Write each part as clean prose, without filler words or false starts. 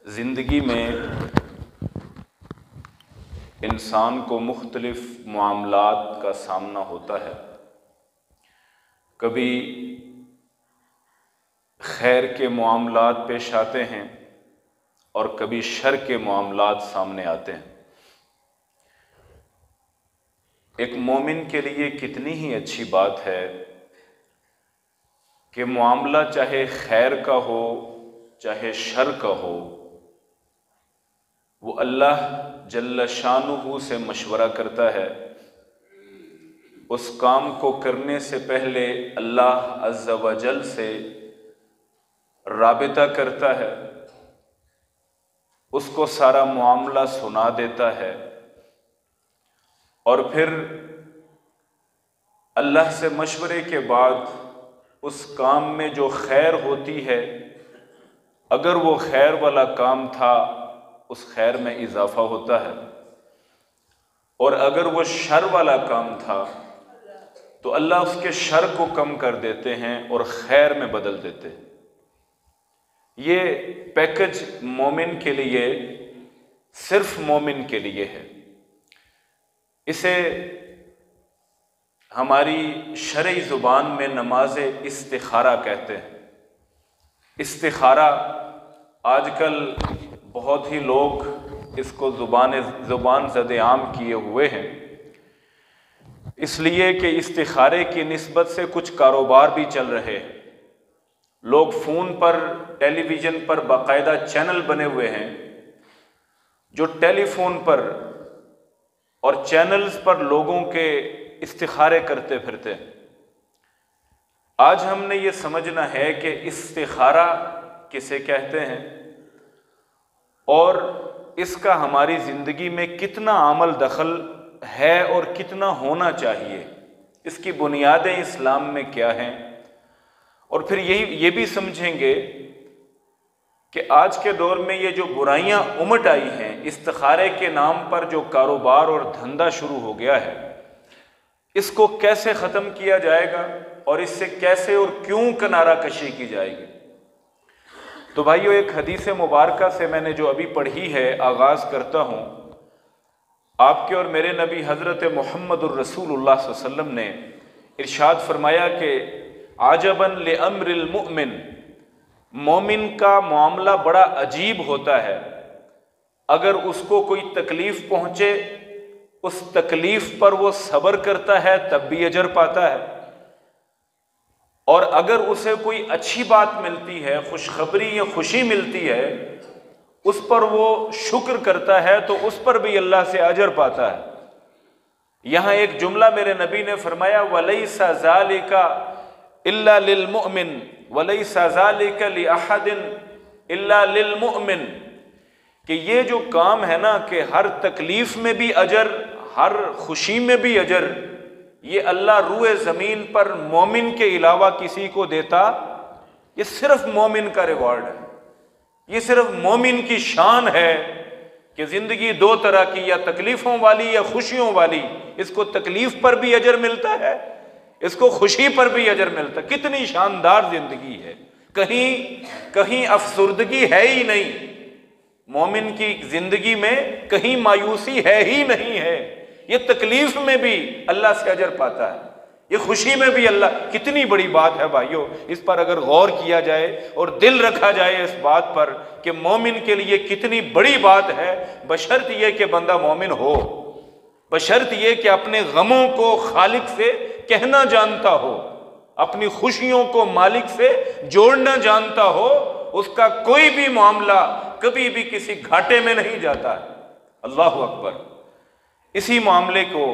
زندگی میں انسان کو مختلف معاملات کا سامنا ہوتا ہے۔ کبھی خیر کے معاملات پیش آتے ہیں اور کبھی شر کے معاملات سامنے آتے ہیں۔ ایک مومن کے لیے کتنی ہی اچھی بات ہے کہ معاملہ چاہے خیر کا ہو چاہے شر کا ہو، وہ اللہ جل شانہ سے مشورہ کرتا ہے، اس کام کو کرنے سے پہلے اللہ عز و جل سے رابطہ کرتا ہے، اس کو سارا معاملہ سنا دیتا ہے، اور پھر اللہ سے مشورے کے بعد اس کام میں جو خیر ہوتی ہے، اگر وہ خیر والا کام تھا اس خیر میں اضافہ ہوتا ہے، اور اگر وہ شر والا کام تھا تو اللہ اس کے شر کو کم کر دیتے ہیں اور خیر میں بدل دیتے ہیں۔ یہ پیکج مومن کے لیے، صرف مومن کے لیے ہے۔ اسے ہماری شرعی زبان میں نماز استخارہ کہتے ہیں۔ استخارہ آج کل بہت ہی لوگ اس کو زبان زد عام کیے ہوئے ہیں، اس لیے کہ استخارے کی نسبت سے کچھ کاروبار بھی چل رہے ہیں۔ لوگ فون پر، ٹیلی ویژن پر باقاعدہ چینل بنے ہوئے ہیں جو ٹیلی فون پر اور چینلز پر لوگوں کے استخارے کرتے پھرتے ہیں۔ آج ہم نے یہ سمجھنا ہے کہ استخارہ کسے کہتے ہیں اور اس کا ہماری زندگی میں کتنا عمل دخل ہے اور کتنا ہونا چاہیے، اس کی بنیادیں اسلام میں کیا ہیں، اور پھر یہ بھی سمجھیں گے کہ آج کے دور میں یہ جو برائیاں امٹ آئی ہیں، استخارے کے نام پر جو کاروبار اور دھندا شروع ہو گیا ہے، اس کو کیسے ختم کیا جائے گا اور اس سے کیسے اور کیوں کنارہ کشی کی جائے گی۔ تو بھائیو، ایک حدیث مبارکہ سے میں نے جو ابھی پڑھی ہے آغاز کرتا ہوں۔ آپ کے اور میرے نبی حضرت محمد الرسول اللہ صلی اللہ علیہ وسلم نے ارشاد فرمایا کہ عجباً لامر المؤمن، مومن کا معاملہ بڑا عجیب ہوتا ہے۔ اگر اس کو کوئی تکلیف پہنچے، اس تکلیف پر وہ صبر کرتا ہے تب بھی اجر پاتا ہے، اور اگر اسے کوئی اچھی بات ملتی ہے، خوشخبری یا خوشی ملتی ہے، اس پر وہ شکر کرتا ہے تو اس پر بھی اللہ سے اجر پاتا ہے۔ یہاں ایک جملہ میرے نبی نے فرمایا، وَلَيْسَ ذَلِكَ إِلَّا لِلْمُؤْمِنِ وَلَيْسَ ذَلِكَ لِأَحَدٍ إِلَّا لِلْمُؤْمِنِ، کہ یہ جو کام ہے نا کہ ہر تکلیف میں بھی اجر، ہر خوشی میں بھی اجر، یہ اللہ روئے زمین پر مومن کے علاوہ کسی کو دیتا؟ یہ صرف مومن کا ریوارڈ ہے، یہ صرف مومن کی شان ہے کہ زندگی دو طرح کی، یا تکلیفوں والی یا خوشیوں والی۔ اس کو تکلیف پر بھی اجر ملتا ہے، اس کو خوشی پر بھی اجر ملتا ہے۔ کتنی شاندار زندگی ہے، کہیں افسردگی ہے ہی نہیں، مومن کی زندگی میں کہیں مایوسی ہے ہی نہیں ہے۔ یہ تکلیف میں بھی اللہ سے اجر پاتا ہے، یہ خوشی میں بھی اللہ۔ کتنی بڑی بات ہے بھائیو، اس پر اگر غور کیا جائے اور دل رکھا جائے اس بات پر کہ مومن کے لیے کتنی بڑی بات ہے، بشرط یہ کہ بندہ مومن ہو، بشرط یہ کہ اپنے غموں کو خالق سے کہنا جانتا ہو، اپنی خوشیوں کو مالک سے جوڑنا جانتا ہو، اس کا کوئی بھی معاملہ کبھی بھی کسی گھاٹے میں نہیں جاتا ہے۔ اللہ اکبر۔ اسی معاملے کو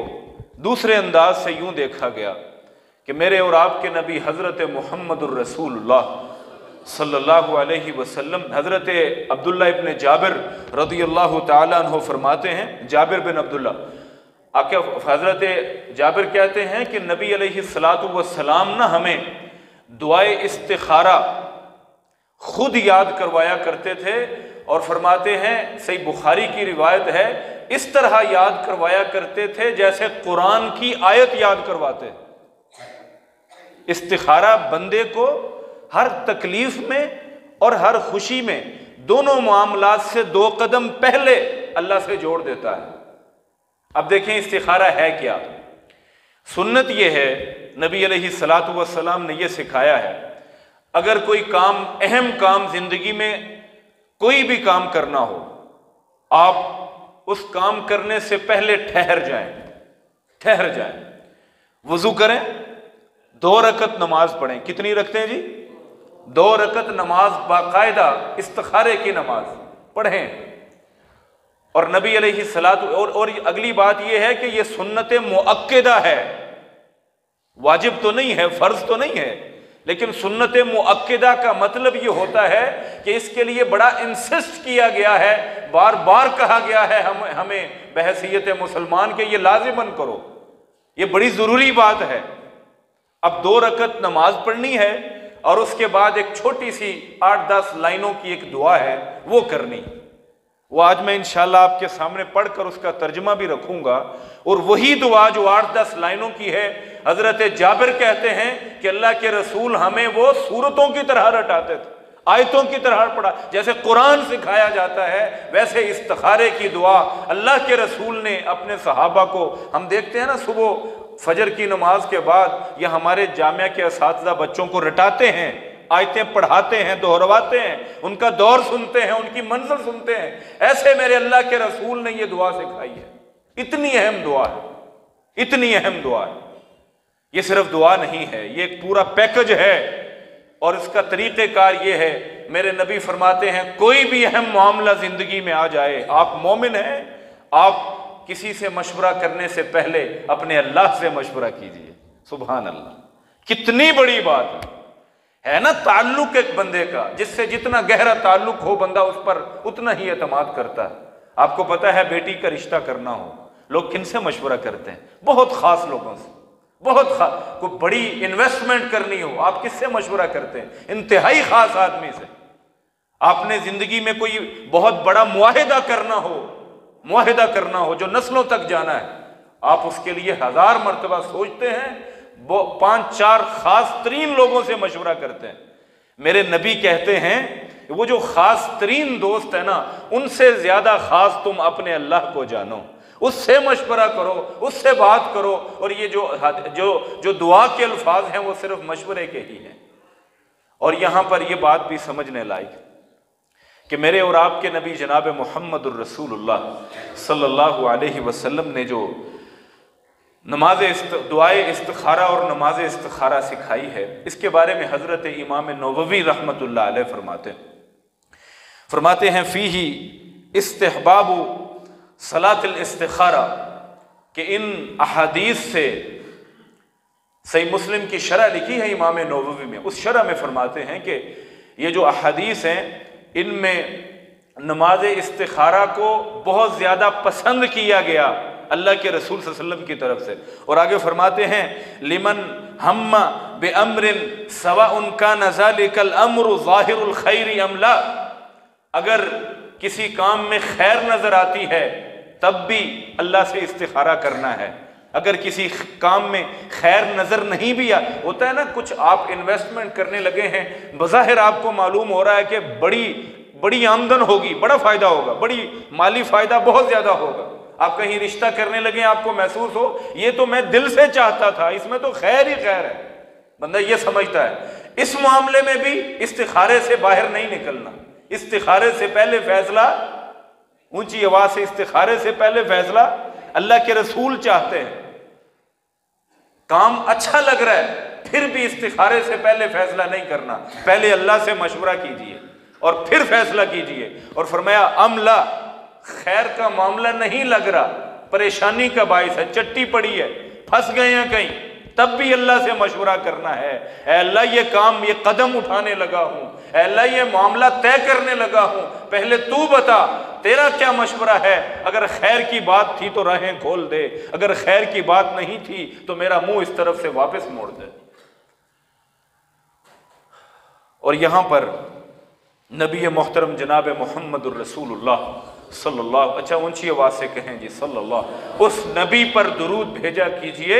دوسرے انداز سے یوں دیکھا گیا کہ میرے اور آپ کے نبی حضرت محمد الرسول اللہ صلی اللہ علیہ وسلم، حضرت عبداللہ ابن جابر رضی اللہ تعالیٰ عنہ فرماتے ہیں، جابر بن عبداللہ، حضرت جابر کہتے ہیں کہ نبی علیہ الصلاۃ والسلام نہ ہمیں دعائے استخارہ خود یاد کروایا کرتے تھے، اور فرماتے ہیں، صحیح بخاری کی روایت ہے، اس طرح یاد کروایا کرتے تھے جیسے قرآن کی آیت یاد کرواتے۔ استخارہ بندے کو ہر تکلیف میں اور ہر خوشی میں دونوں معاملات سے 2 قدم پہلے اللہ سے جوڑ دیتا ہے۔ اب دیکھیں استخارہ ہے کیا؟ سنت یہ ہے، نبی علیہ الصلاۃ والسلام نے یہ سکھایا ہے، اگر کوئی کام، اہم کام زندگی میں کوئی بھی کام کرنا ہو، آپ اس کام کرنے سے پہلے ٹھہر جائیں، وضو کریں، 2 رکعت نماز پڑھیں۔ کتنی رکھتے ہیں جی؟ 2 رکعت نماز، باقاعدہ استخارے کی نماز پڑھیں۔ اور نبی علیہ الصلاۃ اور اگلی بات یہ ہے کہ یہ سنت مؤکدہ ہے، واجب تو نہیں ہے، فرض تو نہیں ہے، لیکن سنت مؤکدہ کا مطلب یہ ہوتا ہے کہ اس کے لیے بڑا انسسٹ کیا گیا ہے، بار بار کہا گیا ہے ہمیں بحیثیت مسلمان کے یہ لازماً کرو، یہ بڑی ضروری بات ہے۔ اب 2 رکعت نماز پڑھنی ہے اور اس کے بعد ایک چھوٹی سی 8-10 لائنوں کی ایک دعا ہے، وہ کرنی۔ وہ آج میں انشاءاللہ آپ کے سامنے پڑھ کر اس کا ترجمہ بھی رکھوں گا، اور وہی دعا جو 8-10 لائنوں کی ہے، حضرت جابر کہتے ہیں کہ اللہ کے رسول ہمیں وہ سورتوں کی طرح رٹاتے تھے، آیتوں کی طرح پڑھا، جیسے قرآن سکھایا جاتا ہے ویسے استخارے کی دعا اللہ کے رسول نے اپنے صحابہ کو، ہم دیکھتے ہیں نا صبح فجر کی نماز کے بعد یہ ہمارے جامعہ کے اساتذہ بچوں کو رٹاتے ہیں، آیتیں پڑھاتے ہیں، دہرواتے ہیں، ان کا دور سنتے ہیں، ان کی منزل سنتے ہیں۔ ایسے میرے اللہ کے رسول نے یہ دعا سکھائی ہے۔ اتنی اہم دعا ہے، اتنی اہم دعا ہے۔ یہ صرف دعا نہیں ہے، یہ ایک پورا پیکج ہے، اور اس کا طریقہ کار یہ ہے، میرے نبی فرماتے ہیں کوئی بھی اہم معاملہ زندگی میں آ جائے، آپ مومن ہیں، آپ کسی سے مشورہ کرنے سے پہلے اپنے اللہ سے مشورہ کیجئے۔ سبحان اللہ، کتنی بڑی بات ہے نا تعلق ایک بندے کا، جس سے جتنا گہرا تعلق ہو بندہ اس پر اتنا ہی اعتماد کرتا ہے۔ آپ کو پتہ ہے بیٹی کا رشتہ کرنا ہو، لوگ کن سے مشورہ کرتے ہیں؟ بہت خاص لوگوں سے، بہت خاص، کوئی بڑی انویسٹمنٹ کرنی ہو آپ کس سے مشورہ کرتے ہیں؟ انتہائی خاص آدمی سے۔ آپ نے زندگی میں کوئی بہت بڑا معاہدہ کرنا ہو جو نسلوں تک جانا ہے، آپ اس کے لیے 1000 مرتبہ سوچتے ہیں، 5-4 خاص ترین لوگوں سے مشورہ کرتے ہیں۔ میرے نبی کہتے ہیں وہ جو خاص ترین دوست ہے نا، ان سے زیادہ خاص تم اپنے اللہ کو جانو، اس سے مشورہ کرو، اس سے بات کرو، اور یہ جو دعا کے الفاظ ہیں وہ صرف مشورے کے ہی ہیں۔ اور یہاں پر یہ بات بھی سمجھنے لائق کہ میرے اور آپ کے نبی جناب محمد الرسول اللہ صلی اللہ علیہ وسلم نے جو دعائے استخارہ اور نماز استخارہ سکھائی ہے، اس کے بارے میں حضرت امام نووی رحمۃ اللہ علیہ فرماتے ہیں فیہ استحباب صلاۃ الاستخارہ، کہ ان احادیث سے، صحیح مسلم کی شرح لکھی ہے امام نووی میں، اس شرح میں فرماتے ہیں کہ یہ جو احادیث ہیں ان میں نماز استخارہ کو بہت زیادہ پسند کیا گیا اللہ کے رسول صلی اللہ علیہ وسلم کی طرف سے۔ اور آگے فرماتے ہیں لمن ہم بامر سواء کان ذلک الامر ظاہر الخیر ام لا، اگر کسی کام میں خیر نظر آتی ہے تب بھی اللہ سے استخارہ کرنا ہے، اگر کسی کام میں خیر نظر نہیں بھی ہوتا ہے نا، کچھ آپ انویسٹمنٹ کرنے لگے ہیں، بظاہر آپ کو معلوم ہو رہا ہے کہ بڑی آمدن ہوگی، بڑا فائدہ ہوگا، بڑی مالی فائدہ بہت زیادہ ہوگا، آپ کہیں رشتہ کرنے لگے، آپ کو محسوس ہو یہ تو میں دل سے چاہتا تھا، اس میں تو خیر ہی خیر ہے، بندہ یہ سمجھتا ہے، اس معاملے میں بھی استخارے سے باہر نہیں نکلنا، استخارے سے پہلے فیصلہ، اونچی آواز سے، استخارے سے پہلے فیصلہ اللہ کے رسول چاہتے ہیں۔ کام اچھا لگ رہا ہے پھر بھی استخارے سے پہلے فیصلہ نہیں کرنا، پہلے اللہ سے مشورہ کیجئے اور پھر فیصلہ کیجئے۔ اور فرمایا املا، خیر کا معاملہ نہیں لگ رہا، پریشانی کا باعث ہے، چٹی پڑی ہے، پھنس گئے ہیں کہیں، تب بھی اللہ سے مشورہ کرنا ہے، اے اللہ یہ کام، یہ قدم اٹھانے لگا ہوں، اے اللہ یہ معاملہ طے کرنے لگا ہوں، پہلے تو بتا تیرا کیا مشورہ ہے، اگر خیر کی بات تھی تو راہیں کھول دے، اگر خیر کی بات نہیں تھی تو میرا منہ اس طرف سے واپس موڑ دے۔ اور یہاں پر نبی محترم جناب محمد الرسول اللہ صلی اللہ، اچھا اونچی آواز سے کہیں جی صلی اللہ، اس نبی پر درود بھیجا کیجئے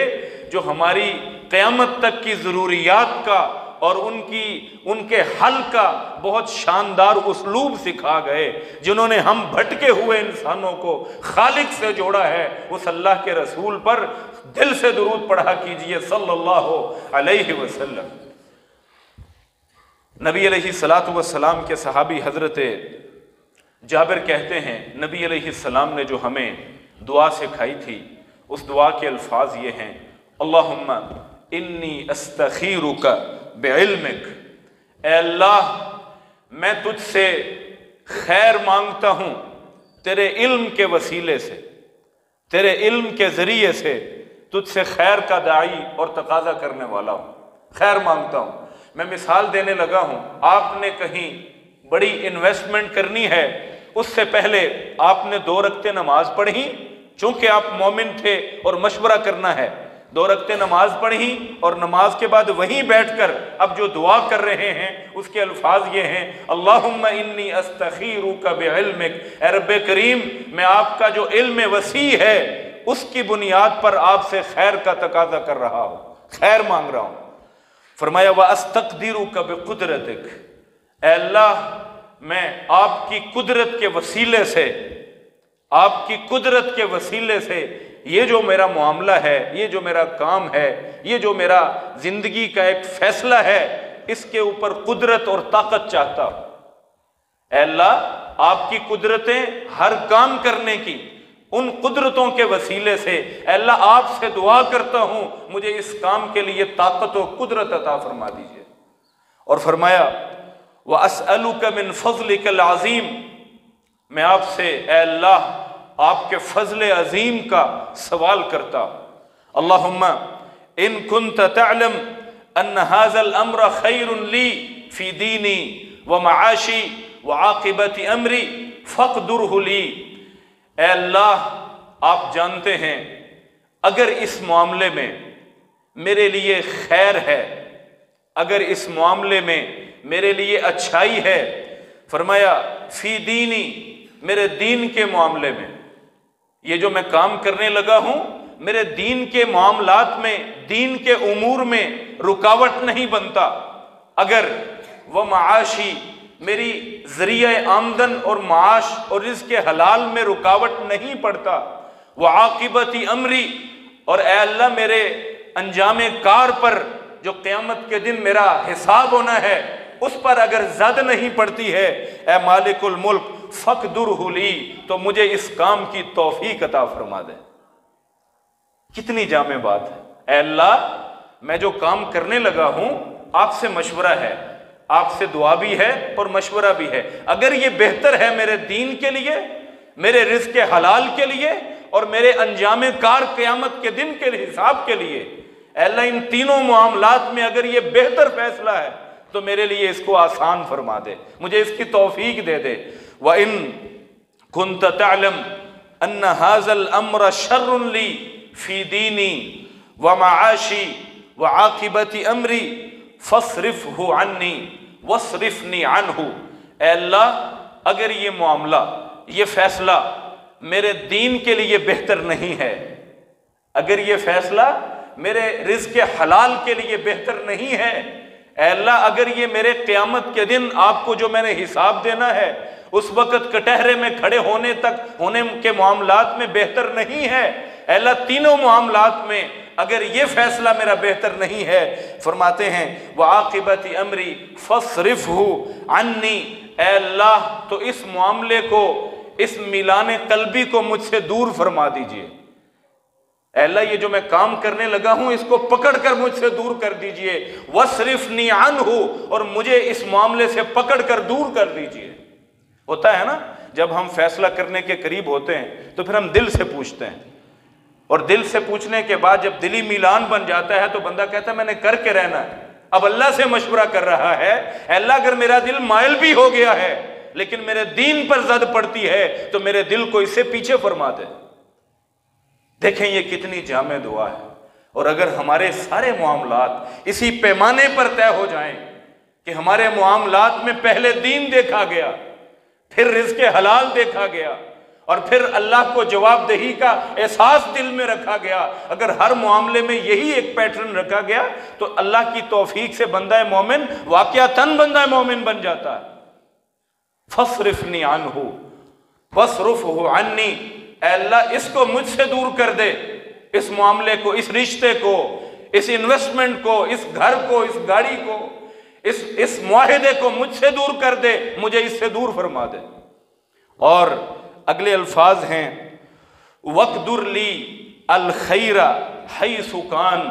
جو ہماری قیامت تک کی ضروریات کا اور ان کے حل کا بہت شاندار اسلوب سکھا گئے، جنہوں نے ہم بھٹکے ہوئے انسانوں کو خالق سے جوڑا ہے، اس اللہ کے رسول پر دل سے درود پڑھا کیجئے صلی اللہ علیہ وسلم۔ نبی علیہ الصلوۃ والسلام کے صحابی حضرت جابر کہتے ہیں، نبی علیہ السلام نے جو ہمیں دعا سکھائی تھی، اس دعا کے الفاظ یہ ہیں، اللہم انی استخیرک بعلمک، اے اللہ میں تجھ سے خیر مانگتا ہوں تیرے علم کے وسیلے سے، تیرے علم کے ذریعے سے تجھ سے خیر کا داعی اور تقاضا کرنے والا ہوں، خیر مانگتا ہوں۔ میں مثال دینے لگا ہوں، آپ نے کہیں بڑی انویسٹمنٹ کرنی ہے، اس سے پہلے آپ نے 2 رکعتیں نماز پڑھی، چونکہ آپ مومن تھے اور مشورہ کرنا ہے، 2 رکعتیں نماز پڑھی اور نماز کے بعد وہیں بیٹھ کر اب جو دعا کر رہے ہیں اس کے الفاظ یہ ہیں، اللہم انی استخیرک بعلمک، اے رب کریم میں آپ کا جو علم وسیع ہے اس کی بنیاد پر آپ سے خیر کا تقاضا کر رہا ہوں، خیر مانگ رہا ہوں۔ فرمایا وَأَسْتَقْدِرُكَ بِقُدْرَتِكَ، اے اللہ میں آپ کی قدرت کے وسیلے سے، آپ کی قدرت کے وسیلے سے یہ جو میرا معاملہ ہے، یہ جو میرا کام ہے، یہ جو میرا زندگی کا ایک فیصلہ ہے، اس کے اوپر قدرت اور طاقت چاہتا ہوں۔ اے اللہ آپ کی قدرتیں ہر کام کرنے کی، ان قدرتوں کے وسیلے سے اے اللہ آپ سے دعا کرتا ہوں مجھے اس کام کے لیے طاقت و قدرت عطا فرما دیجیے۔ اور فرمایا وَأَسْأَلُكَ مِن فَضْلِكَ الْعَظِيمِ، میں آپ سے اے اللہ آپ کے فضل عظیم کا سوال کرتا ہوں۔ اللہم ان كنت تعلم ان هذا الامر خیر لی فی دینی ومعاشی وعاقبت امری فاقدرہ لی، اے اللہ آپ جانتے ہیں اگر اس معاملے میں میرے لیے خیر ہے، اگر اس معاملے میں میرے لیے اچھائی ہے، فرمایا فی دینی، میرے دین کے معاملے میں، یہ جو میں کام کرنے لگا ہوں میرے دین کے معاملات میں، دین کے امور میں رکاوٹ نہیں بنتا، اگر وہ معاشی، میری ذریعہ آمدن اور معاش اور رزق حلال میں رکاوٹ نہیں پڑتا، وہ عاقبتی امری، اور اے اللہ میرے انجام کار پر جو قیامت کے دن میرا حساب ہونا ہے اس پر اگر زد نہیں پڑتی ہے، اے مالک الملک فقدرہ لی، تو مجھے اس کام کی توفیق عطا فرما دے۔ کتنی جامع بات ہے، اے اللہ میں جو کام کرنے لگا ہوں آپ سے مشورہ ہے، آپ سے دعا بھی ہے اور مشورہ بھی ہے، اگر یہ بہتر ہے میرے دین کے لیے، میرے رزق حلال کے لیے اور میرے انجام کار قیامت کے دن کے حساب کے لیے، اے اللہ ان تینوں معاملات میں اگر یہ بہتر فیصلہ ہے تو میرے لیے اس کو آسان فرما دے، مجھے اس کی توفیق دے دے۔ وَإِن كُنْتَ تَعْلَمْ أَنَّ هَذَا الْأَمْرَ شَرٌ لِّي فِي دِينِي وَمَعَاشِي وَعَاقِبَةِ أَمْرِي فَاصْرِفْهُ عَنِّي وَاصْرِفْنِي عَنْهُ، اے اللہ اگر یہ معاملہ، یہ فیصلہ میرے دین کے لیے بہتر نہیں ہے، اگر یہ فیصلہ میرے رزق حلال کے لیے بہتر نہیں ہے، اے اللہ اگر یہ میرے قیامت کے دن آپ کو جو میں نے حساب دینا ہے اس وقت کٹہرے میں کھڑے ہونے کے معاملات میں بہتر نہیں ہے، اے اللہ تینوں معاملات میں اگر یہ فیصلہ میرا بہتر نہیں ہے، فرماتے ہیں وَعَاقِبَةِ أَمْرِي فَاصْرِفْهُ عَنِّي، اے اللہ تو اس معاملے کو، اس میلان قلبی کو مجھ سے دور فرما دیجئے، اے اللہ یہ جو میں کام کرنے لگا ہوں اس کو پکڑ کر مجھ سے دور کر دیجئے، وَاصْرِفْنِي عَنْهُ، اور مجھے اس معاملے سے پکڑ کر دور کر دیجئے۔ ہوتا ہے نا جب ہم فیصلہ کرنے کے قریب ہوتے ہیں تو پھر ہم دل سے پوچھتے ہیں، اور دل سے پوچھنے کے بعد جب دلی میلان بن جاتا ہے تو بندہ کہتا ہے میں نے کر کے رہنا ہے، اب اللہ سے مشورہ کر رہا ہے، اے اللہ اگر میرا دل مائل بھی ہو گیا ہے لیکن میرے دین پر زد پڑتی ہے تو میرے دل کو اس سے پیچھے فرما دے۔ دیکھیں یہ کتنی جامع دعا ہے، اور اگر ہمارے سارے معاملات اسی پیمانے پر طے ہو جائیں کہ ہمارے معاملات میں پہلے دین دیکھا گیا، پھر رزق حلال دیکھا گیا، اور پھر اللہ کو جواب دہی کا احساس دل میں رکھا گیا، اگر ہر معاملے میں یہی ایک پیٹرن رکھا گیا تو اللہ کی توفیق سے بندہ مومن واقعتاً بندہ مومن بن جاتا ہے۔ فاصرفنی عنہ واصرفہ عنی، اے اللہ اس کو مجھ سے دور کر دے، اس معاملے کو، اس رشتے کو، اس انویسٹمنٹ کو، اس گھر کو، اس گاڑی کو، اس معاہدے کو مجھ سے دور کر دے، مجھے اس سے دور فرما دے۔ اور اگلے الفاظ ہیں وَقْدُرْ لِي الْخَيْرَ حَيْثُ كَانَ،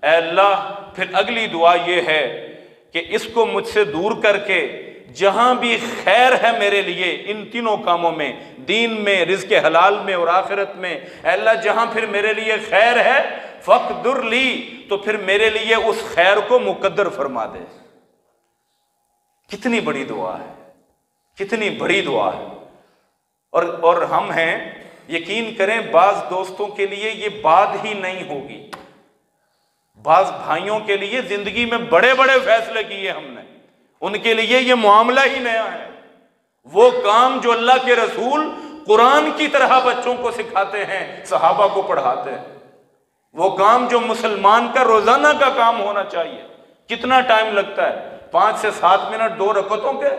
اے اللہ پھر اگلی دعا یہ ہے کہ اس کو مجھ سے دور کر کے جہاں بھی خیر ہے میرے لیے ان تینوں کاموں میں، دین میں، رزق حلال میں اور آخرت میں، اے اللہ جہاں پھر میرے لیے خیر ہے فَقْدُرْ لِي، تو پھر میرے لیے اس خیر کو مقدر فرما دے۔ کتنی بڑی دعا ہے، کتنی بڑی دعا ہے۔ اور ہم ہیں، یقین کریں بعض دوستوں کے لیے یہ بات ہی نہیں ہوگی، بعض بھائیوں کے لیے زندگی میں بڑے بڑے فیصلے کیے ہم نے، ان کے لیے یہ معاملہ ہی نیا ہے۔ وہ کام جو اللہ کے رسول قرآن کی طرح بچوں کو سکھاتے ہیں، صحابہ کو پڑھاتے ہیں، وہ کام جو مسلمان کا روزانہ کا کام ہونا چاہیے، کتنا ٹائم لگتا ہے؟ 5 سے 7 منٹ 2 رکعتوں کے،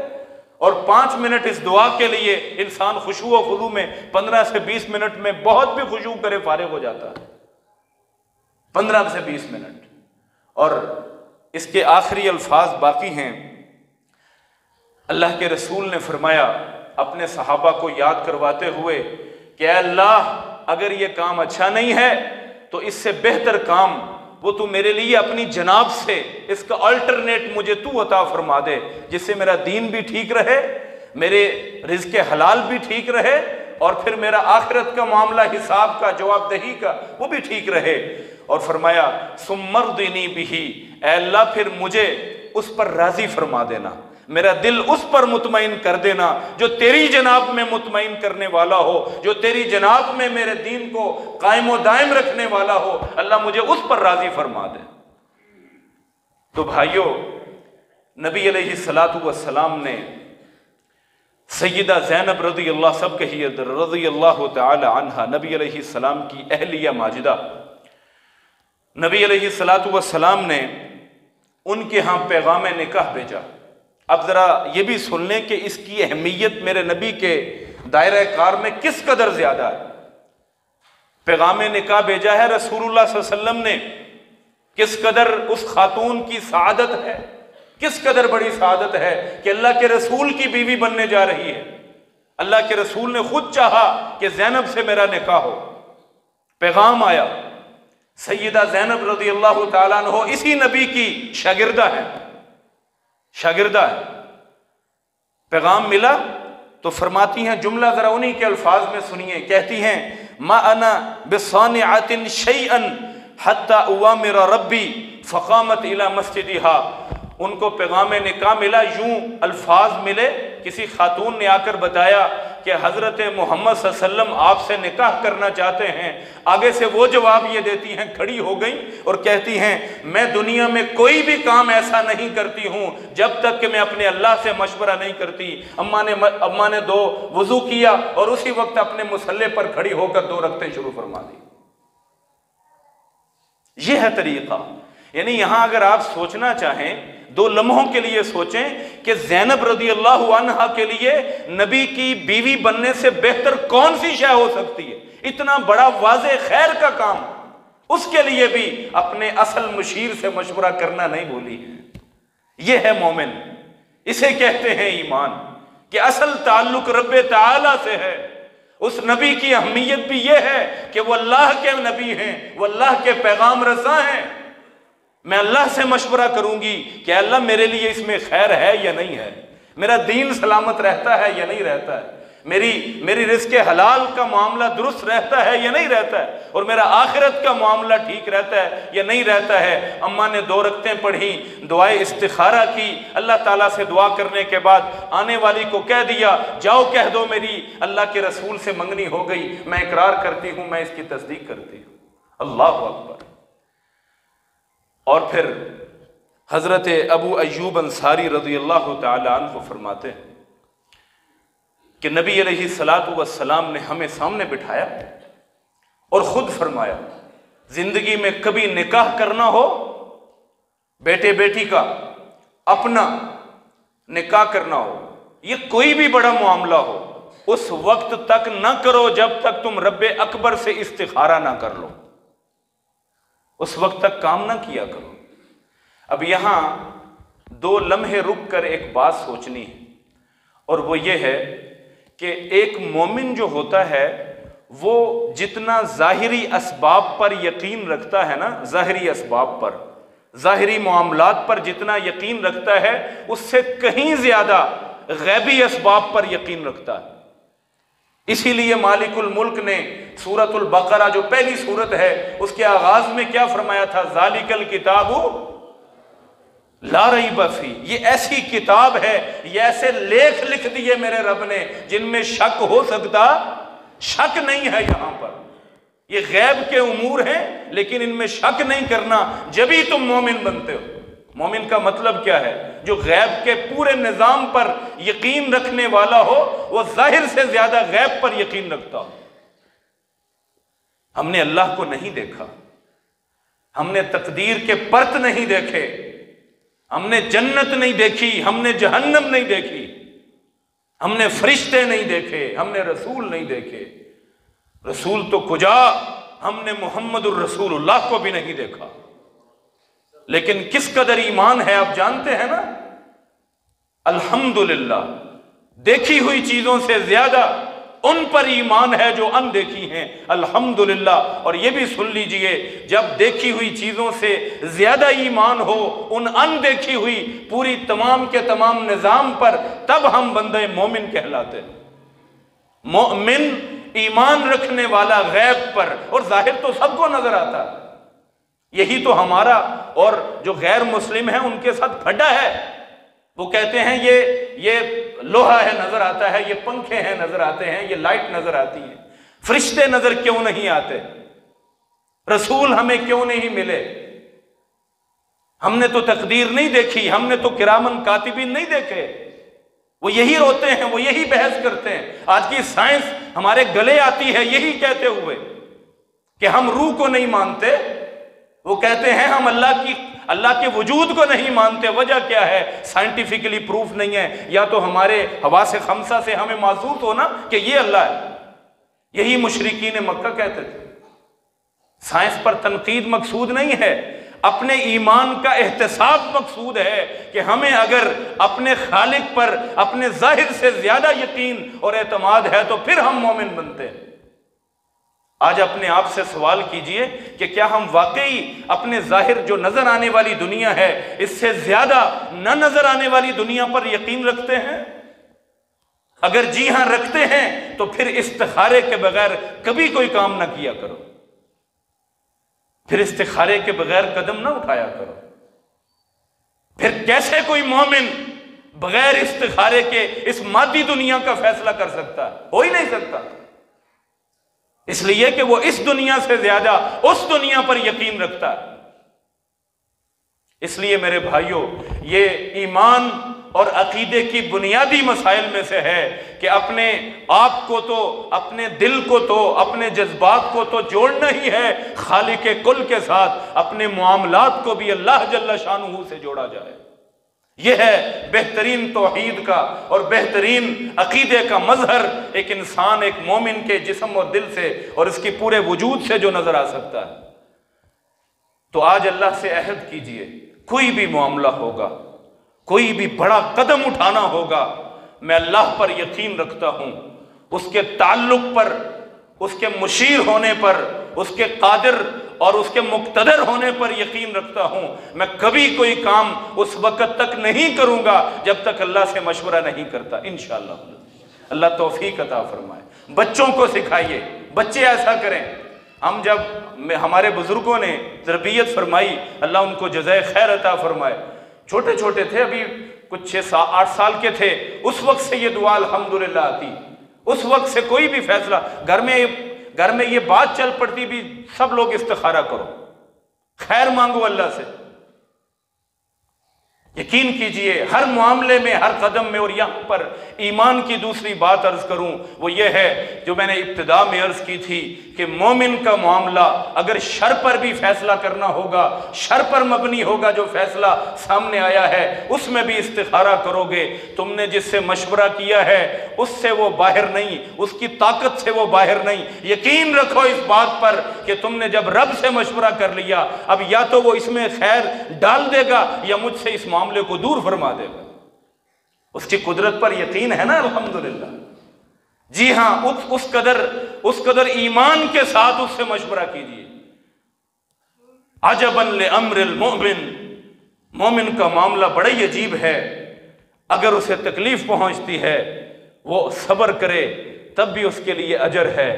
اور 5 منٹ اس دعا کے لیے انسان خشوع و خضوع میں 15 سے 20 منٹ میں بہت بھی خشوع کرے فارغ ہو جاتا ہے، 15 سے 20 منٹ۔ اور اس کے آخری الفاظ باقی ہیں۔ اللہ کے رسول نے فرمایا اپنے صحابہ کو یاد کرواتے ہوئے کہ اے اللہ اگر یہ کام اچھا نہیں ہے تو اس سے بہتر کام وہ تو میرے لیے اپنی جناب سے اس کا الٹرنیٹ مجھے تو عطا فرما دے، جس سے میرا دین بھی ٹھیک رہے، میرے رزق حلال بھی ٹھیک رہے، اور پھر میرا آخرت کا معاملہ، حساب کا، جواب دہی کا، وہ بھی ٹھیک رہے۔ اور فرمایا ثم ارضنی بہ، اے اللہ پھر مجھے اس پر راضی فرما دینا، میرا دل اس پر مطمئن کر دینا جو تیری جناب میں مطمئن کرنے والا ہو، جو تیری جناب میں میرے دین کو قائم و دائم رکھنے والا ہو، اللہ مجھے اس پر راضی فرما دے۔ تو بھائیو، نبی علیہ الصلاۃ والسلام نے سیدہ زینب رضی اللہ، سب کہیے رضی اللہ تعالی عنہا، نبی علیہ السلام کی اہلیہ ماجدہ، نبی علیہ الصلاۃ والسلام نے ان کے ہاں پیغام نکاح بھیجا۔ اب ذرا یہ بھی سن لیں کہ اس کی اہمیت میرے نبی کے دائرہ کار میں کس قدر زیادہ ہے۔ پیغام نکاح بھیجا ہے رسول اللہ صلی اللہ علیہ وسلم نے، کس قدر اس خاتون کی سعادت ہے، کس قدر بڑی سعادت ہے کہ اللہ کے رسول کی بیوی بننے جا رہی ہے۔ اللہ کے رسول نے خود چاہا کہ زینب سے میرا نکاح ہو، پیغام آیا، سیدہ زینب رضی اللہ تعالیٰ عنہ اسی نبی کی شاگردہ ہے، شاگردہ ہے۔ پیغام ملا تو فرماتی ہیں، جملہ ذرا انہی کے الفاظ میں سنیے، کہتی ہیں ما انا بصانعۃ شیئا حتی اوامر ربی فقامت الی مسجدها۔ ان کو پیغام نکاح ملا، یوں الفاظ ملے، کسی خاتون نے آ کر بتایا کہ حضرت محمد صلی اللہ علیہ وسلم آپ سے نکاح کرنا چاہتے ہیں۔ آگے سے وہ جواب یہ دیتی ہیں، کھڑی ہو گئیں اور کہتی ہیں میں دنیا میں کوئی بھی کام ایسا نہیں کرتی ہوں جب تک کہ میں اپنے اللہ سے مشورہ نہیں کرتی۔ اماں نے 2 وضو کیا اور اسی وقت اپنے مصلی پر کھڑی ہو کر 2 رکعتیں شروع فرما دی۔ یہ ہے طریقہ۔ یعنی یہاں اگر آپ سوچنا چاہیں، 2 لمحوں کے لیے سوچیں کہ زینب رضی اللہ عنہا کے لیے نبی کی بیوی بننے سے بہتر کون سی شے ہو سکتی ہے؟ اتنا بڑا واضح خیر کا کام، اس کے لیے بھی اپنے اصل مشیر سے مشورہ کرنا نہیں بھولی ہے۔ یہ ہے مومن، اسے کہتے ہیں ایمان، کہ اصل تعلق رب تعالی سے ہے۔ اس نبی کی اہمیت بھی یہ ہے کہ وہ اللہ کے نبی ہیں، وہ اللہ کے پیغام رساں ہیں۔ میں اللہ سے مشورہ کروں گی کہ اللہ میرے لیے اس میں خیر ہے یا نہیں ہے، میرا دین سلامت رہتا ہے یا نہیں رہتا ہے، میری رزق حلال کا معاملہ درست رہتا ہے یا نہیں رہتا ہے، اور میرا آخرت کا معاملہ ٹھیک رہتا ہے یا نہیں رہتا ہے۔ اماں نے 2 رکعتیں پڑھی، دعائے استخارہ کی، اللہ تعالیٰ سے دعا کرنے کے بعد آنے والی کو کہہ دیا جاؤ کہہ دو میری اللہ کے رسول سے منگنی ہو گئی، میں اقرار کرتی ہوں، میں اس کی تصدیق کرتی ہوں۔ اللہ اکبر۔ اور پھر حضرت ابو ایوب انصاری رضی اللہ تعالی عنہ فرماتے ہیں کہ نبی علیہ الصلاۃ والسلام نے ہمیں سامنے بٹھایا اور خود فرمایا زندگی میں کبھی نکاح کرنا ہو، بیٹے بیٹی کا اپنا نکاح کرنا ہو، یہ کوئی بھی بڑا معاملہ ہو، اس وقت تک نہ کرو جب تک تم رب اکبر سے استخارہ نہ کر لو، اس وقت تک کام نہ کیا کرو۔ اب یہاں 2 لمحے رک کر ایک بات سوچنی ہے، اور وہ یہ ہے کہ ایک مومن جو ہوتا ہے وہ جتنا ظاہری اسباب پر یقین رکھتا ہے نا، ظاہری اسباب پر، ظاہری معاملات پر جتنا یقین رکھتا ہے، اس سے کہیں زیادہ غیبی اسباب پر یقین رکھتا ہے۔ اسی لیے مالک الملک نے سورۃ البقرہ جو پہلی سورت ہے اس کے آغاز میں کیا فرمایا تھا؟ ذالک الکتاب لا ریب فیہ، یہ ایسی کتاب ہے، یہ ایسے لیکھ لکھ دیے میرے رب نے جن میں شک ہو سکتا شک نہیں ہے۔ یہاں پر یہ غیب کے امور ہیں لیکن ان میں شک نہیں کرنا، جبھی تم مومن بنتے ہو۔ مومن کا مطلب کیا ہے؟ جو غیب کے پورے نظام پر یقین رکھنے والا ہو، وہ ظاہر سے زیادہ غیب پر یقین رکھتا ہو۔ ہم نے اللہ کو نہیں دیکھا، ہم نے تقدیر کے پرت نہیں دیکھے، ہم نے جنت نہیں دیکھی، ہم نے جہنم نہیں دیکھی، ہم نے فرشتے نہیں دیکھے، ہم نے رسول نہیں دیکھے۔ رسول تو کجا، ہم نے محمد الرسول اللہ کو بھی نہیں دیکھا، لیکن کس قدر ایمان ہے آپ جانتے ہیں نا۔ الحمدللہ دیکھی ہوئی چیزوں سے زیادہ ان پر ایمان ہے جو اندیکھی ہیں، الحمدللہ۔ اور یہ بھی سن لیجئے، جب دیکھی ہوئی چیزوں سے زیادہ ایمان ہو ان اندیکھی ہوئی پوری تمام کے تمام نظام پر، تب ہم بندے مومن کہلاتے ہیں۔ مومن ایمان رکھنے والا غیب پر، اور ظاہر تو سب کو نظر آتا ہے۔ یہی تو ہمارا اور جو غیر مسلم ہیں ان کے ساتھ پھڈا ہے۔ وہ کہتے ہیں یہ لوہا ہے نظر آتا ہے، یہ پنکھے ہیں نظر آتے ہیں، یہ لائٹ نظر آتی ہے، فرشتے نظر کیوں نہیں آتے، رسول ہمیں کیوں نہیں ملے، ہم نے تو تقدیر نہیں دیکھی، ہم نے تو کرامن کاتبین نہیں دیکھے۔ وہ یہی روتے ہیں، وہ یہی بحث کرتے ہیں۔ آج کی سائنس ہمارے گلے آتی ہے یہی کہتے ہوئے کہ ہم روح کو نہیں مانتے۔ وہ کہتے ہیں ہم اللہ کے وجود کو نہیں مانتے۔ وجہ کیا ہے؟ سائنٹیفکلی پروف نہیں ہے، یا تو ہمارے حواس خمسہ سے ہمیں محسوس ہونا کہ یہ اللہ ہے۔ یہی مشرکین مکہ کہتے تھے۔ سائنس پر تنقید مقصود نہیں ہے، اپنے ایمان کا احتساب مقصود ہے کہ ہمیں اگر اپنے خالق پر اپنے ظاہر سے زیادہ یقین اور اعتماد ہے تو پھر ہم مومن بنتے ہیں۔ آج اپنے آپ سے سوال کیجئے کہ کیا ہم واقعی اپنے ظاہر جو نظر آنے والی دنیا ہے اس سے زیادہ نہ نظر آنے والی دنیا پر یقین رکھتے ہیں؟ اگر جی ہاں رکھتے ہیں تو پھر استخارے کے بغیر کبھی کوئی کام نہ کیا کرو، پھر استخارے کے بغیر قدم نہ اٹھایا کرو۔ پھر کیسے کوئی مومن بغیر استخارے کے اس مادی دنیا کا فیصلہ کر سکتا ہے؟ ہو ہی نہیں سکتا، اس لیے کہ وہ اس دنیا سے زیادہ اس دنیا پر یقین رکھتا ہے۔ اس لیے میرے بھائیوں، یہ ایمان اور عقیدے کی بنیادی مسائل میں سے ہے کہ اپنے آپ کو تو، اپنے دل کو تو، اپنے جذبات کو تو جوڑنا ہی ہے خالق کل کے ساتھ، اپنے معاملات کو بھی اللہ جل شانہ سے جوڑا جائے۔ یہ ہے بہترین توحید کا اور بہترین عقیدے کا مظہر، ایک انسان، ایک مومن کے جسم اور دل سے اور اس کی پورے وجود سے جو نظر آ سکتا ہے۔ تو آج اللہ سے عہد کیجئے، کوئی بھی معاملہ ہوگا، کوئی بھی بڑا قدم اٹھانا ہوگا، میں اللہ پر یقین رکھتا ہوں، اس کے تعلق پر، اس کے مشیر ہونے پر، اس کے قادر اور اس کے مقتدر ہونے پر یقین رکھتا ہوں۔ میں کبھی کوئی کام اس وقت تک نہیں کروں گا جب تک اللہ سے مشورہ نہیں کرتا، انشاءاللہ۔ اللہ توفیق عطا فرمائے۔ بچوں کو سکھائیے، بچے ایسا کریں۔ ہم جب ہمارے بزرگوں نے تربیت فرمائی، اللہ ان کو جزائے خیر عطا فرمائے، چھوٹے چھوٹے تھے، ابھی کچھ 6-8 سال کے تھے، اس وقت سے یہ دعا الحمدللہ آتی، اس وقت سے کوئی بھی فیصلہ گھر میں یہ بات چل پڑتی بھی، سب لوگ استخارہ کرو، خیر مانگو اللہ سے۔ یقین کیجئے ہر معاملے میں، ہر قدم میں. اور یہاں پر ایمان کی دوسری بات عرض کروں وہ یہ ہے جو میں نے ابتدا میں عرض کی تھی کہ مومن کا معاملہ اگر شر پر بھی فیصلہ کرنا ہوگا، شر پر مبنی ہوگا، جو فیصلہ سامنے آیا ہے اس میں بھی استخارہ کرو گے. تم نے جس سے مشورہ کیا ہے اس سے وہ باہر نہیں، اس کی طاقت سے وہ باہر نہیں. یقین رکھو اس بات پر کہ تم نے جب رب سے مشورہ کر لیا، اب یا تو وہ اس میں خیر ڈال دے گا یا مجھ سے اس معاملے کو دور فرما دے گا. اس کی قدرت پر یقین ہے نا الحمدللہ. جی ہاں، اس قدر ایمان کے ساتھ اس سے مشورہ کیجیے. عجباً لامر المؤمن، مومن کا معاملہ بڑا ہی عجیب ہے. اگر اسے تکلیف پہنچتی ہے وہ صبر کرے تب بھی اس کے لیے اجر ہے.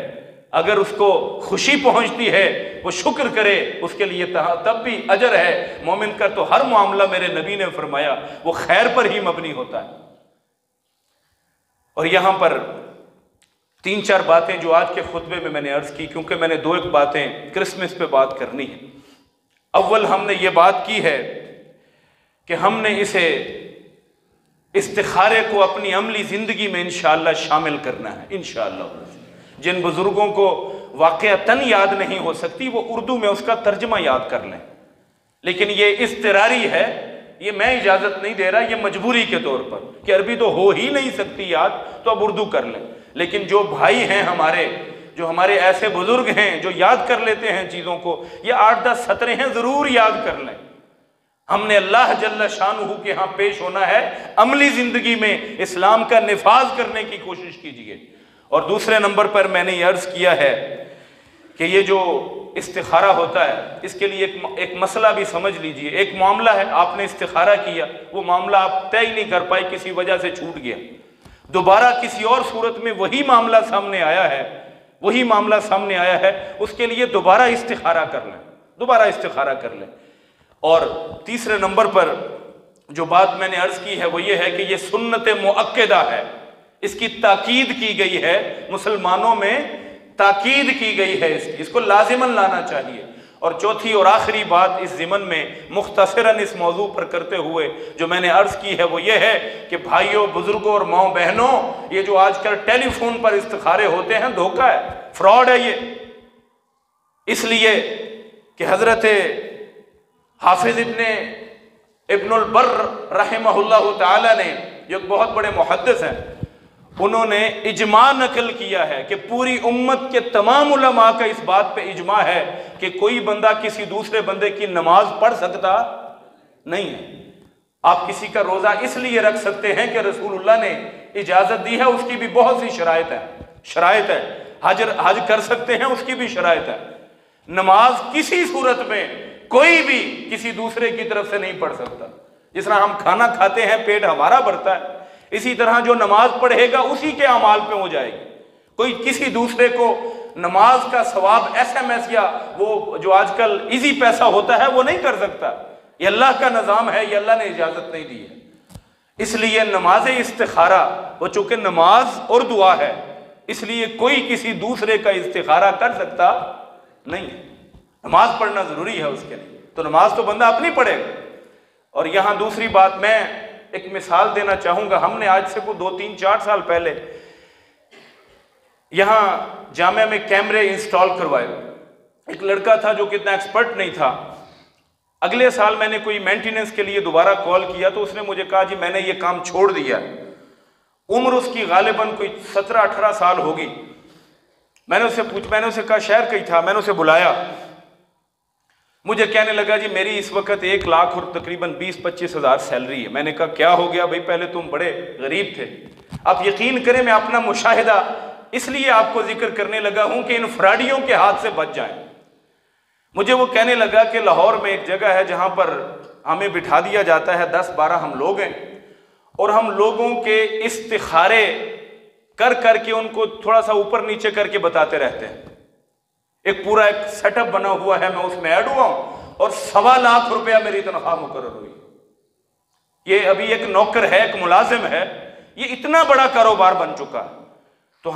اگر اس کو خوشی پہنچتی ہے وہ شکر کرے، اس کے لیے تب بھی اجر ہے. مومن کا تو ہر معاملہ میرے نبی نے فرمایا وہ خیر پر ہی مبنی ہوتا ہے. اور یہاں پر 3-4 باتیں جو آج کے خطبے میں نے عرض کی، کیونکہ میں نے 2 باتیں کرسمس پہ بات کرنی ہے. اول ہم نے یہ بات کی ہے کہ ہم نے اسے استخارے کو اپنی عملی زندگی میں انشاءاللہ شامل کرنا ہے انشاءاللہ. جن بزرگوں کو واقعتاً یاد نہیں ہو سکتی وہ اردو میں اس کا ترجمہ یاد کر لیں، لیکن یہ اضطراری ہے، یہ میں اجازت نہیں دے رہا، یہ مجبوری کے طور پر کہ عربی تو ہو ہی نہیں سکتی یاد، تو اب اردو کر لیں. لیکن جو بھائی ہیں جو ہمارے ایسے بزرگ ہیں جو یاد کر لیتے ہیں چیزوں کو، یہ 8-10 سطریں ہیں، ضرور یاد کر لیں. ہم نے اللہ جل شانہ کے ہاں پیش ہونا ہے، عملی زندگی میں اسلام کا نفاذ کرنے کی کوشش کیجیے. اور دوسرے نمبر پر میں نے یہ عرض کیا ہے کہ یہ جو استخارہ ہوتا ہے اس کے لیے ایک مسئلہ بھی سمجھ لیجئے. ایک معاملہ ہے، آپ نے استخارہ کیا، وہ معاملہ آپ طے ہی نہیں کر پائے، کسی وجہ سے چھوٹ گیا. دوبارہ کسی اور صورت میں وہی معاملہ سامنے آیا ہے، اس کے لیے دوبارہ استخارہ کر لیں. اور تیسرے نمبر پر جو بات میں نے عرض کی ہے وہ یہ ہے کہ یہ سنت مؤکدہ ہے، اس کی تاکید کی گئی ہے، مسلمانوں میں تاکید کی گئی ہے، اس کو لازماً لانا چاہیے. اور چوتھی اور آخری بات اس ضمن میں مختصراً اس موضوع پر کرتے ہوئے جو میں نے عرض کی ہے وہ یہ ہے کہ بھائیوں، بزرگوں اور ماؤں بہنوں، یہ جو آج کل ٹیلی فون پر استخارے ہوتے ہیں دھوکہ ہے، فراڈ ہے. یہ اس لیے کہ حضرت حافظ ابن البر رحمہ اللہ تعالی نے، جو ایک بہت بڑے محدث ہیں، انہوں نے اجماع نقل کیا ہے کہ پوری امت کے تمام علماء کا اس بات پہ اجماع ہے کہ کوئی بندہ کسی دوسرے بندے کی نماز پڑھ سکتا نہیں ہے. آپ کسی کا روزہ اس لیے رکھ سکتے ہیں کہ رسول اللہ نے اجازت دی ہے، اس کی بھی بہت سی شرائط ہے. حج کر سکتے ہیں، اس کی بھی شرائط ہے. نماز کسی صورت میں کوئی بھی کسی دوسرے کی طرف سے نہیں پڑھ سکتا. جس طرح ہم کھانا کھاتے ہیں پیٹ ہمارا بھرتا ہے، اسی طرح جو نماز پڑھے گا اسی کے اعمال پہ ہو جائے گی. کوئی کسی دوسرے کو نماز کا ثواب SMS یا وہ جو آج کل ایزی پیسہ ہوتا ہے وہ نہیں کر سکتا. یہ اللہ کا نظام ہے، یہ اللہ نے اجازت نہیں دی ہے. اس لیے نماز استخارہ، وہ چونکہ نماز اور دعا ہے، اس لیے کوئی کسی دوسرے کا استخارہ کر سکتا نہیں ہے. نماز پڑھنا ضروری ہے اس کے لیے، تو نماز تو بندہ اپنی پڑھے گا. اور یہاں دوسری بات میں ایک مثال دینا چاہوں گا. ہم نے آج سے 2-3-4 سال پہلے یہاں جامعہ میں کیمرے انسٹال کروائے. ایک لڑکا تھا جو کتنا ایکسپرٹ نہیں تھا. اگلے سال میں نے کوئی مینٹیننس کے لیے دوبارہ کال کیا تو اس نے مجھے کہا جی میں نے یہ کام چھوڑ دیا. عمر اس کی غالباً کوئی 17-18 سال ہوگی. میں نے اسے کہا شہر کہیں تھا، میں نے اسے بلایا. مجھے کہنے لگا جی میری اس وقت 1 لاکھ اور تقریباً 20-25 ہزار سیلری ہے. میں نے کہا کیا ہو گیا بھائی، پہلے تم بڑے غریب تھے. آپ یقین کریں میں اپنا مشاہدہ اس لیے آپ کو ذکر کرنے لگا ہوں کہ ان فراڈیوں کے ہاتھ سے بچ جائیں. مجھے وہ کہنے لگا کہ لاہور میں ایک جگہ ہے جہاں پر ہمیں بٹھا دیا جاتا ہے، 10-12 ہم لوگ ہیں، اور ہم لوگوں کے استخارے کر کے ان کو تھوڑا سا اوپر نیچے کر کے بتاتے رہتے ہیں. ایک پورا ایک سیٹ اپ بنا ہوا ہے، میں اس میں ایڈ ہوا ہوں اور 1.25 لاکھ روپیہ میری تنخواہ مقرر ہوئی. یہ ابھی ایک نوکر ہے، ایک ملازم ہے، یہ اتنا بڑا کاروبار بن چکا ہے. تو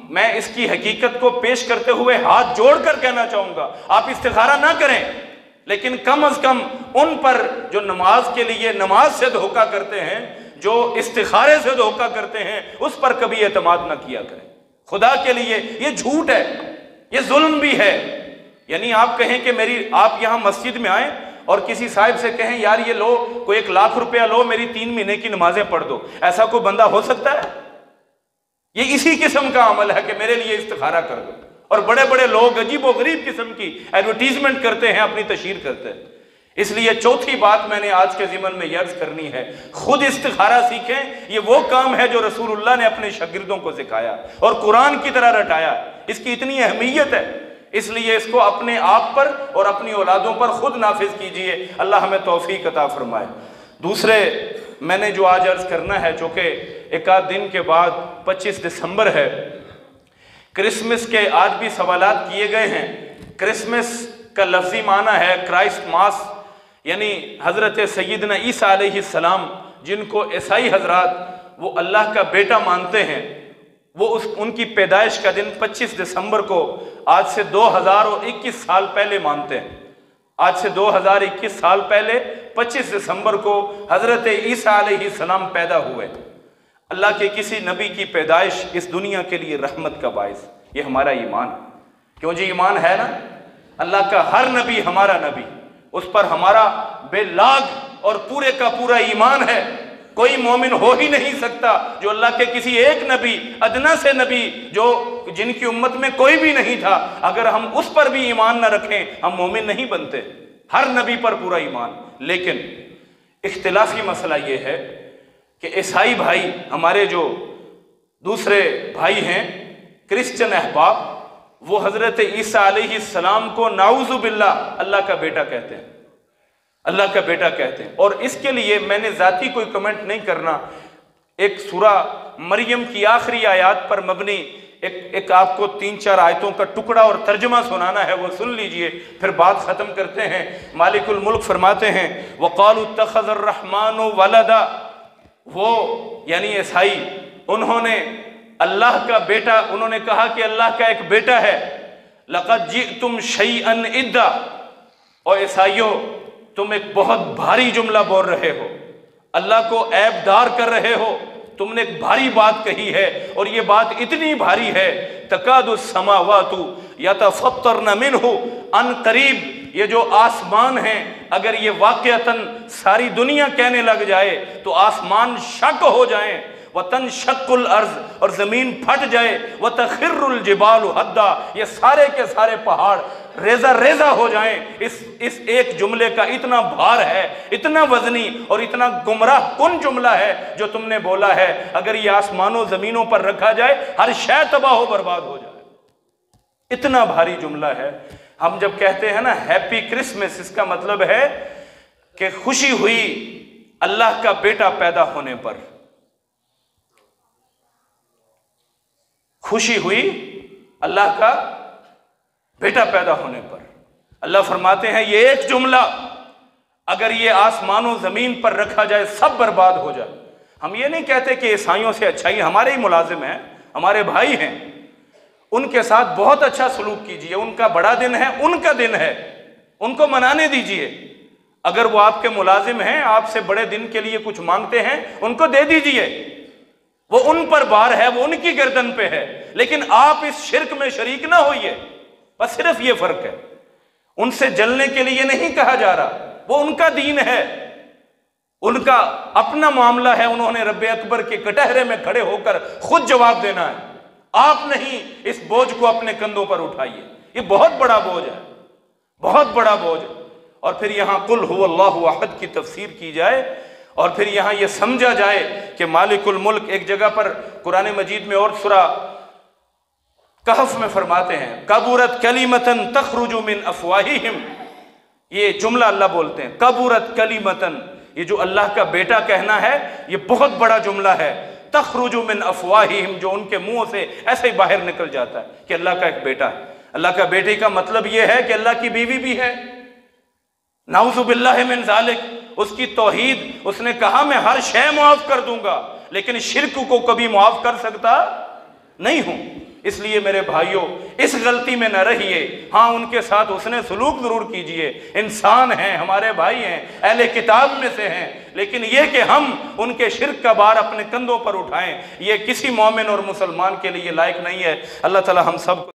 میں اس کی حقیقت کو پیش کرتے ہوئے ہاتھ جوڑ کر کہنا چاہوں گا آپ استخارہ نہ کریں. لیکن کم از کم ان پر جو نماز کے لیے نماز سے دھوکہ کرتے ہیں، جو استخارے سے دھوکہ کرتے ہیں، اس پر کبھی اعتماد نہ کیا کریں۔ خدا کے لیے یہ جھوٹ ہے، یہ ظلم بھی ہے۔ یعنی آپ کہیں کہ آپ یہاں مسجد میں آئیں اور کسی صاحب سے کہیں یار یہ لو کوئی 1 لاکھ روپیہ لو، میری 3 مہینے کی نمازیں پڑھ دو، ایسا کوئی بندہ ہو سکتا ہے؟ یہ اسی قسم کا عمل ہے کہ میرے لیے استخارہ کر دو، اور بڑے بڑے لوگ عجیب و غریب قسم کی ایڈورٹیزمنٹ کرتے ہیں، اپنی تشہیر کرتے ہیں۔ اس لیے چوتھی بات میں نے آج کے ضمن میں عرض کرنی ہے، خود استخارہ سیکھیں۔ یہ وہ کام ہے جو رسول اللہ نے اپنے شاگردوں کو سکھایا اور قرآن کی طرح رٹایا، اس کی اتنی اہمیت ہے، اس لیے اس کو اپنے آپ پر اور اپنی اولادوں پر خود نافذ کیجئے۔ اللہ ہمیں توفیق عطا فرمائے۔ دوسرے میں نے جو آج عرض کرنا ہے، جو کہ ایک آدھ دن کے بعد 25 دسمبر ہے، کرسمس کے آج بھی سوالات کیے گئے ہیں۔ کرسمس کا لفظی معنی ہے کرائسٹ ماس، یعنی حضرت سیدنا عیسیٰ علیہ السلام، جن کو عیسائی حضرات وہ اللہ کا بیٹا مانتے ہیں، وہ ان کی پیدائش کا دن 25 دسمبر کو آج سے 2021 سال پہلے مانتے ہیں۔ آج سے 2021 سال پہلے 25 دسمبر کو حضرت عیسیٰ علیہ السلام پیدا ہوئے۔ اللہ کے کسی نبی کی پیدائش اس دنیا کے لیے رحمت کا باعث، یہ ہمارا ایمان ہے۔ کیوں جی؟ ایمان ہے نا، اللہ کا ہر نبی ہمارا نبی، اس پر ہمارا بے لاگ اور پورے کا پورا ایمان ہے۔ کوئی مومن ہو ہی نہیں سکتا جو اللہ کے کسی ایک نبی، ادنا سے نبی، جن کی امت میں کوئی بھی نہیں تھا، اگر ہم اس پر بھی ایمان نہ رکھیں ہم مومن نہیں بنتے۔ ہر نبی پر پورا ایمان۔ لیکن اختلافی مسئلہ یہ ہے کہ عیسائی بھائی، ہمارے جو دوسرے بھائی ہیں کرسچن احباب، وہ حضرت عیسیٰ علیہ السلام کو نعوذ باللہ اللہ کا بیٹا کہتے ہیں، اللہ کا بیٹا کہتے ہیں۔ اور اس کے لیے میں نے ذاتی کوئی کمنٹ نہیں کرنا، ایک سورہ مریم کی آخری آیات پر مبنی ایک آپ کو 3-4 آیتوں کا ٹکڑا اور ترجمہ سنانا ہے، وہ سن لیجئے، پھر بات ختم کرتے ہیں۔ مالک الملک فرماتے ہیں وَقَالُوا اتَّخَذَ الرَّحْمَنُ وَلَدًا، وہ یعنی عیسائی، انہوں نے اللہ کا بیٹا، انہوں نے کہا کہ اللہ کا ایک بیٹا ہے۔ لَقَدْ جِئْتُمْ شَيْئًا إِدًّا، اور عیسائیوں تم ایک بہت بھاری جملہ بول رہے ہو، اللہ کو عیب دار کر رہے ہو، تم نے ایک بھاری بات کہی ہے، اور یہ بات اتنی بھاری ہے تکاد السماوات یتفطرن منہ، ان قریب یہ جو آسمان ہیں اگر یہ واقعتاً ساری دنیا کہنے لگ جائے تو آسمان شک ہو جائیں، وَتَنشَقُّ الْأَرْض، اور زمین پھٹ جائے، وَتَخِرُّ الْجِبَالُ حَدًّا، یہ سارے کے سارے پہاڑ ریزہ ریزہ ہو جائیں۔ اس ایک جملے کا اتنا بھار ہے، اتنا وزنی اور اتنا گمراہ کن جملہ ہے جو تم نے بولا ہے، اگر یہ آسمانوں زمینوں پر رکھا جائے ہر شے تباہ و برباد ہو جائے۔ اتنا بھاری جملہ ہے۔ ہم جب کہتے ہیں نا ہیپی کرسمس، اس کا مطلب ہے کہ خوشی ہوئی اللہ کا بیٹا پیدا ہونے پر، خوشی ہوئی اللہ کا بیٹا پیدا ہونے پر۔ اللہ فرماتے ہیں یہ ایک جملہ اگر یہ آسمان و زمین پر رکھا جائے سب برباد ہو جائے۔ ہم یہ نہیں کہتے کہ عیسائیوں سے اچھائی، ہمارے ہی ملازم ہیں، ہمارے بھائی ہیں، ان کے ساتھ بہت اچھا سلوک کیجئے، ان کا بڑا دن ہے، ان کا دن ہے، ان کو منانے دیجئے۔ اگر وہ آپ کے ملازم ہیں، آپ سے بڑے دن کے لیے کچھ مانگتے ہیں، ان کو دے دیجئے، وہ ان پر بار ہے، وہ ان کی گردن پہ ہے، لیکن آپ اس شرک میں شریک نہ ہوئیے۔ بس صرف یہ فرق ہے، ان سے جلنے کے لیے نہیں کہا جا رہا، وہ ان کا دین ہے، ان کا اپنا معاملہ ہے، انہوں نے رب اکبر کے کٹہرے میں کھڑے ہو کر خود جواب دینا ہے، آپ نہیں اس بوجھ کو اپنے کندھوں پر اٹھائیے۔ یہ بہت بڑا بوجھ ہے، بہت بڑا بوجھ۔ اور پھر یہاں قل هو اللہ احد کی تفسیر کی جائے، اور پھر یہاں یہ سمجھا جائے کہ مالک الملک ایک جگہ پر قرآن مجید میں اور سورہ کہف میں فرماتے ہیں کبورت کلیمتن تخرج من افواہہم، یہ جملہ اللہ بولتے ہیں کبورت کلیمتن، یہ جو اللہ کا بیٹا کہنا ہے یہ بہت بڑا جملہ ہے، تخرج من افواہہم، جو ان کے منہ سے ایسے ہی باہر نکل جاتا ہے کہ اللہ کا ایک بیٹا ہے۔ اللہ کا بیٹے کا مطلب یہ ہے کہ اللہ کی بیوی بھی ہے، نعوذ باللہ من ذالک۔ اس کی توحید، اس نے کہا میں ہر شے معاف کر دوں گا، لیکن شرک کو کبھی معاف کر سکتا نہیں ہوں۔ اس لیے میرے بھائیوں اس غلطی میں نہ رہیے۔ ہاں ان کے ساتھ حسن سلوک ضرور کیجئے، انسان ہیں، ہمارے بھائی ہیں، اہل کتاب میں سے ہیں، لیکن یہ کہ ہم ان کے شرک کا بار اپنے کندھوں پر اٹھائیں، یہ کسی مومن اور مسلمان کے لیے لائق نہیں ہے۔ اللہ تعالی ہم سب کو